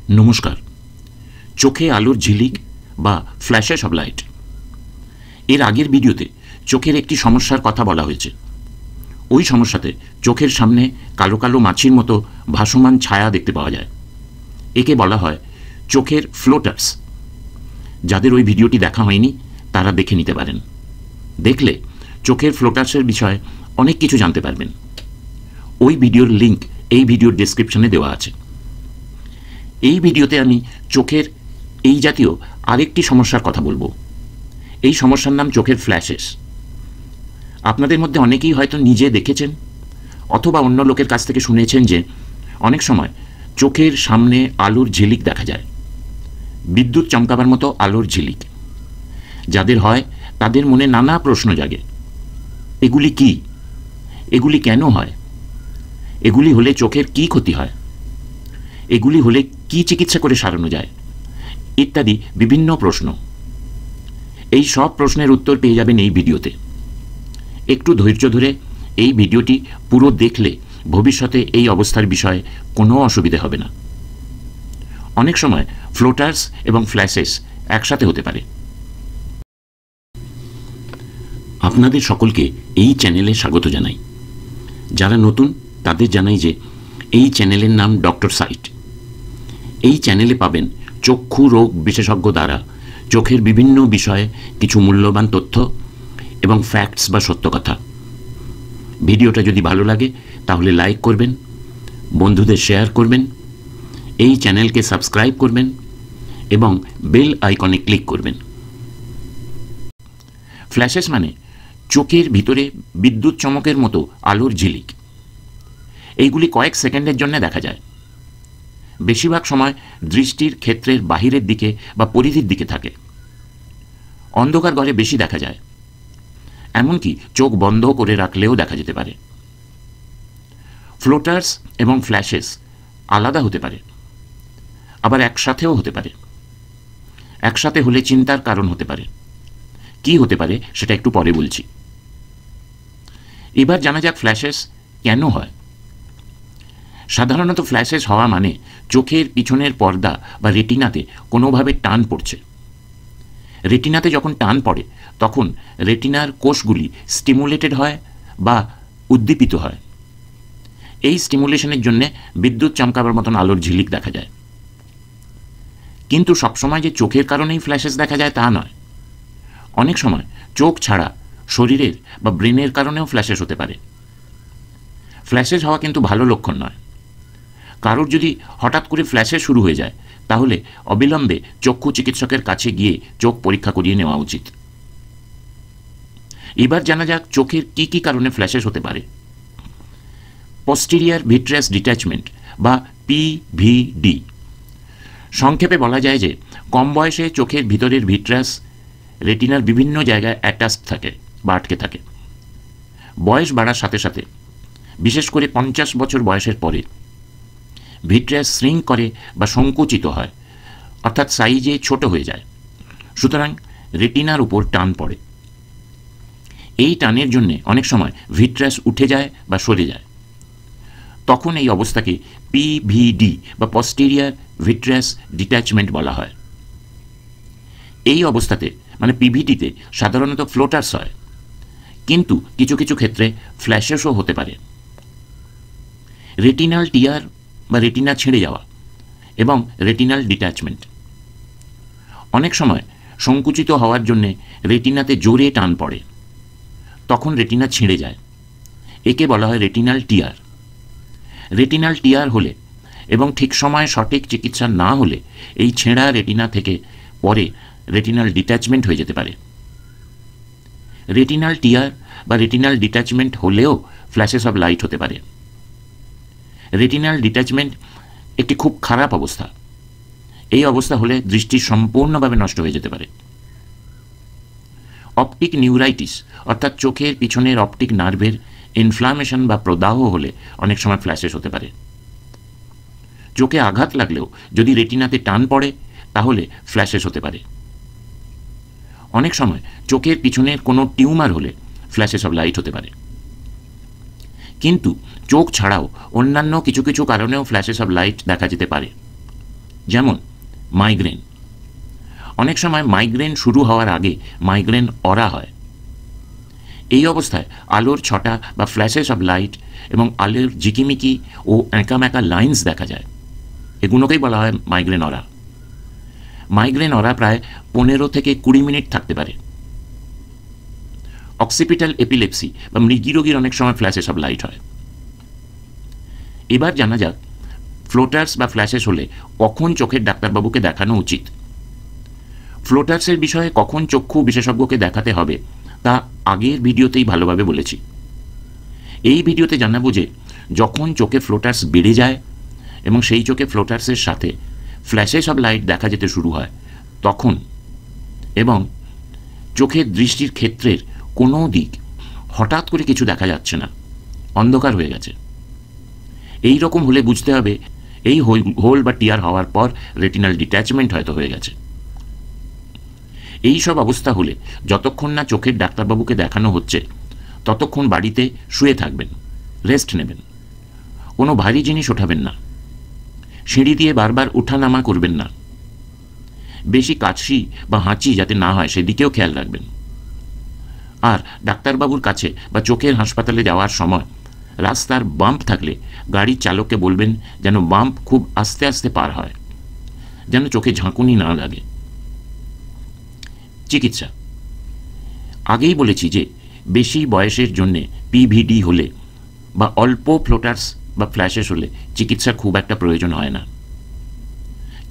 নমস্কার। চোখে আলোর ঝিলিক বা ফ্ল্যাশেস অব লাইট, এর আগের ভিডিওতে চোখের একটি সমস্যার কথা বলা হয়েছে। ওই সমস্যাতে চোখের সামনে কালো কালো মাছির মতো ভাসমান ছায়া দেখতে পাওয়া যায়। একে বলা হয় চোখের ফ্লোটার্স। যাদের ওই ভিডিওটি দেখা হয়নি তারা দেখে নিতে পারেন। দেখলে চোখের ফ্লোটার্সের বিষয়ে অনেক কিছু জানতে পারবেন। ওই ভিডিওর লিঙ্ক এই ভিডিওর ডেসক্রিপশনে দেওয়া আছে। এই ভিডিওতে আমি চোখের এই জাতীয় আরেকটি সমস্যার কথা বলবো। এই সমস্যার নাম চোখের ফ্ল্যাশেস। আপনাদের মধ্যে অনেকেই হয়তো নিজে দেখেছেন অথবা অন্য লোকের কাছ থেকে শুনেছেন যে অনেক সময় চোখের সামনে আলোর ঝিলিক দেখা যায়, বিদ্যুৎ চমকাবার মতো আলোর ঝিলিক। যাদের হয় তাদের মনে নানা প্রশ্ন জাগে। এগুলি কি? এগুলি কেন হয়? এগুলি হলে চোখের কি ক্ষতি হয়? এগুলি হলে কি চিকিৎসা করে সারানো যায়? ইত্যাদি বিভিন্ন প্রশ্ন। এই সব প্রশ্নের উত্তর পেয়ে যাবেন এই ভিডিওতে। একটু ধৈর্য ধরে এই ভিডিওটি পুরো দেখলে ভবিষ্যতে এই অবস্থার বিষয়ে কোনো অসুবিধে হবে না। অনেক সময় ফ্লোটার্স এবং ফ্ল্যাশেস একসাথে হতে পারে। আপনাদের সকলকে এই চ্যানেলে স্বাগত জানাই। যারা নতুন তাদের জানাই যে এই চ্যানেলের নাম ডক্টর সাইট। এই চ্যানেলে পাবেন চক্ষু রোগ বিশেষজ্ঞ দ্বারা চোখের বিভিন্ন বিষয়ে কিছু মূল্যবান তথ্য এবং ফ্যাক্টস বা সত্য কথা। ভিডিওটা যদি ভালো লাগে তাহলে লাইক করবেন, বন্ধুদের শেয়ার করবেন, এই চ্যানেলকে সাবস্ক্রাইব করবেন এবং বেল আইকনে ক্লিক করবেন। ফ্ল্যাশেস মানে চোখের ভিতরে বিদ্যুৎ চমকের মতো আলোর ঝিলিক। এইগুলি কয়েক সেকেন্ডের জন্য দেখা যায়। বেশিরভাগ সময় দৃষ্টির ক্ষেত্রের বাহিরের দিকে বা পরিধির দিকে থাকে। অন্ধকার ঘরে বেশি দেখা যায়, এমনকি চোখ বন্ধ করে রাখলেও দেখা যেতে পারে। ফ্লোটার্স এবং ফ্ল্যাশেস আলাদা হতে পারে, আবার একসাথেও হতে পারে। একসাথে হলে চিন্তার কারণ হতে পারে। কি হতে পারে সেটা একটু পরে বলছি। এবার জানা যাক ফ্ল্যাশেস কেন হয়। সাধারণত ফ্ল্যাশেস হওয়া মানে চোখের পিছনের পর্দা বা রেটিনাতে কোনোভাবে টান পড়ছে। রেটিনাতে যখন টান পড়ে তখন রেটিনার কোষগুলি স্টিমুলেটেড হয় বা উদ্দীপিত হয়। এই স্টিমুলেশনের জন্য বিদ্যুৎ চমকাবার মতন আলোর ঝিলিক দেখা যায়। কিন্তু সবসময় যে চোখের কারণেই ফ্ল্যাশেস দেখা যায় তা নয়। অনেক সময় চোখ ছাড়া শরীরের বা ব্রেনের কারণেও ফ্ল্যাশেস হতে পারে। ফ্ল্যাশেস হওয়া কিন্তু ভালো লক্ষণ নয়। কারোর যদি হঠাৎ করে ফ্ল্যাশেস শুরু হয়ে যায় তাহলে অবিলম্বে চক্ষু চিকিৎসকের কাছে গিয়ে চোখ পরীক্ষা করিয়ে নেওয়া উচিত। এবার জানা যাক চোখের কি কি কারণে ফ্ল্যাশেস হতে পারে। পস্টেরিয়র ভিট্রিয়াস ডিট্যাচমেন্ট বা পিভিডি। সংক্ষেপে বলা যায় যে কম বয়সে চোখের ভিতরের ভিট্রাস রেটিনার বিভিন্ন জায়গায় অ্যাটাচড থাকে বা আটকে থাকে। বয়স বাড়ার সাথে সাথে, বিশেষ করে 50 বছর বয়সের পরে, ভিট্রাস শ্রিঙ্ক করে বা সংকুচিত হয়, অর্থাৎ সাইজে ছোট হয়ে যায়। সুতরাং রেটিনার উপর টান পড়ে। এই টানের জন্য অনেক সময় ভিট্রাস উঠে যায় বা সরে যায়। তখন এই অবস্থাকে পিভিডি বা পস্টেরিয়র ভিট্রাস ডিট্যাচমেন্ট বলা হয়। এই অবস্থাতে মানে পিভিডিতে সাধারণত ফ্লোটার্স হয়, কিন্তু কিছু কিছু ক্ষেত্রে ফ্ল্যাশেসও হতে পারে। রেটিনাল টিয়ার বা রেটিনা ছিঁড়ে যাওয়া এবং রেটিনাল ডিট্যাচমেন্ট। অনেক সময় সংকুচিত হওয়ার জন্য রেটিনাতে জোরে টান পড়ে, তখন রেটিনা ছিঁড়ে যায়। একে বলা হয় রেটিনাল টিয়ার। রেটিনাল টিয়ার হলে এবং ঠিক সময়ে সঠিক চিকিৎসা না হলে এই ছেঁড়া রেটিনা থেকে পরে রেটিনাল ডিট্যাচমেন্ট হয়ে যেতে পারে। রেটিনাল টিয়ার বা রেটিনাল ডিট্যাচমেন্ট হলেও ফ্ল্যাশেস অব লাইট হতে পারে। রেটিনাল ডিট্যাচমেন্ট একটি খুব খারাপ অবস্থা। এই অবস্থা হলে দৃষ্টি সম্পূর্ণভাবে নষ্ট হয়ে যেতে পারে। অপটিক নিউরাইটিস অর্থাৎ চোখের পিছনের অপটিক নার্ভের ইনফ্লামেশন বা প্রদাহ হলে অনেক সময় ফ্ল্যাশেস হতে পারে। চোখে আঘাত লাগলেও যদি রেটিনাতে টান পড়ে তাহলে ফ্ল্যাশেস হতে পারে। অনেক সময় চোখের পিছনের কোনো টিউমার হলে ফ্ল্যাশেস অব লাইট হতে পারে। কিন্তু চোখ ছাড়াও অন্যান্য কিছু কিছু কারণেও ফ্ল্যাশেস অব লাইট দেখা যেতে পারে। যেমন মাইগ্রেন। অনেক সময় মাইগ্রেন শুরু হওয়ার আগে মাইগ্রেন অরা হয়। এই অবস্থায় আলোর ছটা বা ফ্ল্যাশেস অফ লাইট এবং আলোর ঝিকিমিকি ও এঁকাম্যাকা লাইন্স দেখা যায়। এগুলোকেই বলা হয় মাইগ্রেন অরা। মাইগ্রেন অরা প্রায় 15 থেকে 20 মিনিট থাকতে পারে। অক্সিপিটাল এপিলেপসি বা মৃগী রোগীর অনেক সময় ফ্ল্যাশেস অফ লাইট হয়। এবার জানা যাক ফ্লোটার্স বা ফ্ল্যাশেস হলে কখন চোখের ডাক্তারবাবুকে দেখানো উচিত। ফ্লোটার্সের বিষয়ে কখন চক্ষু বিশেষজ্ঞকে দেখাতে হবে তা আগের ভিডিওতেই ভালোভাবে বলেছি। এই ভিডিওতে জানাবো যে যখন চোখে ফ্লোটার্স বেড়ে যায় এবং সেই চোখে ফ্লোটার্সের সাথে ফ্ল্যাশেস অফ লাইট দেখা যেতে শুরু হয় তখন, এবং চোখের দৃষ্টির ক্ষেত্রের কোনো দিক হঠাৎ করে কিছু দেখা যাচ্ছে না, অন্ধকার হয়ে গেছে, এই রকম হলে বুঝতে হবে এই হোল বা টিয়ার হওয়ার পর রেটিনাল ডিট্যাচমেন্ট হয়তো হয়ে গেছে। এই সব অবস্থা হলে যতক্ষণ না চোখের ডাক্তারবাবুকে দেখানো হচ্ছে ততক্ষণ বাড়িতে শুয়ে থাকবেন, রেস্ট নেবেন, কোনো ভারী জিনিস ওঠাবেন না, সিঁড়ি দিয়ে বারবার ওঠানামা করবেন না, বেশি কাশি বা হাঁচি যাতে না হয় সেদিকেও খেয়াল রাখবেন। আর ডাক্তারবাবুর কাছে বা চোখের হাসপাতালে যাওয়ার সময় রাস্তার বাম্প থাকলে গাড়ির চালককে বলবেন যেন বাম্প খুব আস্তে আস্তে পার হয়, যেন চোখে ঝাঁকুনি না লাগে। চিকিৎসা আগেই বলেছি যে বেশি বয়সের জন্যে পিভিডি হলে বা অল্প ফ্লোটার্স বা ফ্ল্যাশেস হলে চিকিৎসা খুব একটা প্রয়োজন হয় না।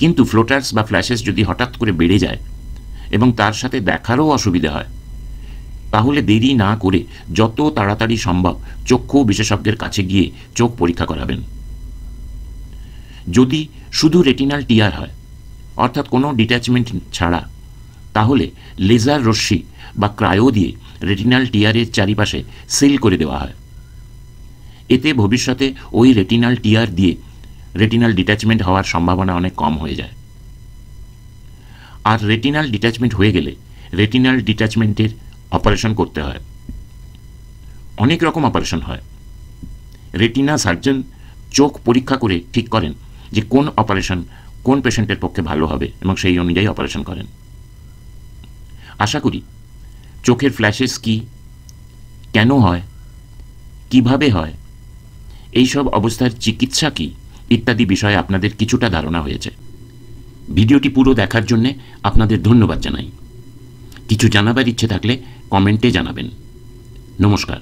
কিন্তু ফ্লোটার্স বা ফ্ল্যাশেস যদি হঠাৎ করে বেড়ে যায় এবং তার সাথে দেখারও অসুবিধা হয় তাহলে দেরি না করে যত তাড়াতাড়ি সম্ভব চক্ষু বিশেষজ্ঞের কাছে গিয়ে চোখ পরীক্ষা করাবেন। যদি শুধু রেটিনাল টিয়ার হয় অর্থাৎ কোনো ডিট্যাচমেন্ট ছাড়া, তাহলে লেজার রশ্মি বা ক্রায়ো দিয়ে রেটিনাল টিয়ারের চারিপাশে সিল করে দেওয়া হয়। এতে ভবিষ্যতে ওই রেটিনাল টিয়ার দিয়ে রেটিনাল ডিট্যাচমেন্ট হওয়ার সম্ভাবনা অনেক কম হয়ে যায়। আর রেটিনাল ডিট্যাচমেন্ট হয়ে গেলে রেটিনাল ডিট্যাচমেন্টের অপারেশন করতে হয়। অনেক রকম অপারেশন হয়। রেটিনা সার্জন চোখ পরীক্ষা করে ঠিক করেন যে কোন অপারেশন কোন পেশেন্টের পক্ষে ভালো হবে এবং সেই অনুযায়ী অপারেশন করেন। আশা করি চোখের ফ্ল্যাশেস কি, কেন হয়, কিভাবে হয়, এইসব অবস্থার চিকিৎসা কি ইত্যাদি বিষয়ে আপনাদের কিছুটা ধারণা হয়েছে। ভিডিওটি পুরো দেখার জন্য আপনাদের ধন্যবাদ জানাই। কিছু জানাবার ইচ্ছে থাকলে কমেন্টে জানাবেন। নমস্কার।